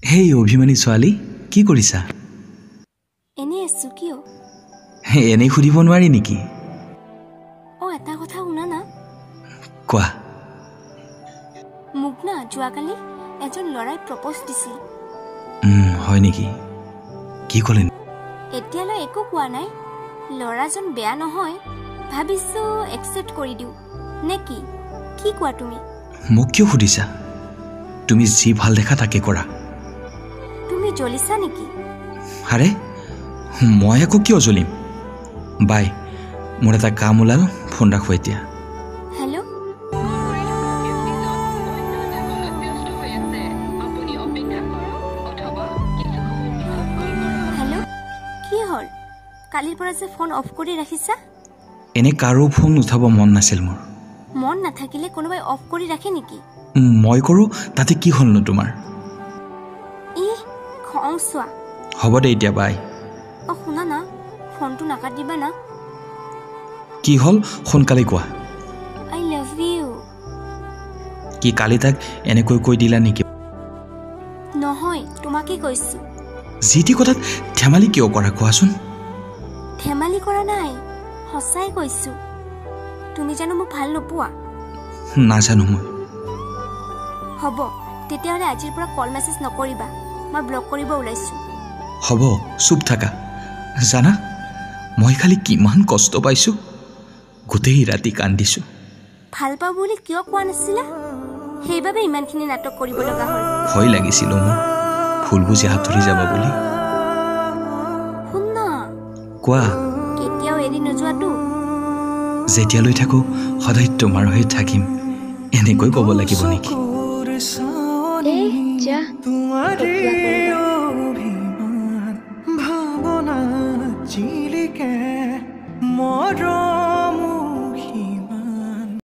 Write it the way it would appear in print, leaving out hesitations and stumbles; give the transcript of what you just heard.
হেই অভিমানী ছোৱালী কি কৰিছা? এনে আছো কিয়? এনেই সুধিব নোৱাৰি নেকি? এটা কথা শুনা না। কোৱা। মোক না যোৱাকালি এজন ল'ৰাই প্ৰপ'জ দিছিল। হয় নেকি? কি ক'লে? এতিয়ালৈ একো কোৱা নাই। ল'ৰাজন বেয়া নহয়, ভাবিছো একচেপ্ট কৰি দিওঁ নে কি? কি কোৱা তুমি? মোক কিয় সুধিছা? তুমি যি ভাল দেখা তাকে কৰা। তুমি জ্বলিছা নেকি? আৰে মই একো কিয় জ্বলিম? বাই, মোৰ এটা কাম ওলাল, ফোন ৰাখো এতিয়া। হেল্ল'। হেল্ল', কি হ'ল? কালিৰ পৰা যে ফোন অফ কৰি ৰাখিছা? এনে কাৰো ফোন উঠাব মন নাছিল মোৰ। মন নাথাকিলে কোনোবাই অফ কৰি ৰাখে নেকি? মই কৰোঁ, তাতে কি হ'লনো তোমাৰ? খং চোৱা। হ'ব দে এতিয়া, বাই। শুনা না, ফোনটো নাকাটিবা না। কি হ'ল সোনকালে কোৱা। I love you. কি কালি তাক এনেকৈ কৈ দিলা নেকি? নহয়, তোমাকে কৈছো। যি টি কথাত ধেমালি কিয় কৰা কোৱাচোন? ধেমালি কৰা নাই, সঁচাই কৈছো। তুমি জানো মোক ভাল নোপোৱা? নাজানো মই। হ'ব, তেতিয়াহ'লে আজিৰ পৰা কল মেছেজ নকৰিবা। মই ব্লক কৰিব ওলাইছো। হ'ব, চুপ থাকা। জানা মই খালি কিমান কষ্ট পাইছোঁ। গোটেই ৰাতি কান্দিছো। ভাল পাওঁ বুলি কিয় কোৱা নাছিলা? সেইবাবে ইমানখিনি নাটক কৰিব লগা হ'ল। ভয় লাগিছিল মোৰ, ভুল বুজি হাত ধৰি যাব বুলি। শুন না। কোৱা। কেতিয়াও এৰি নোযোৱাতো? যেতিয়ালৈ থাকো সদায় তোমাৰ হৈ থাকিম, এনেকৈ ক'ব লাগিব নেকি? ভাৱনা চিলিকে মৰ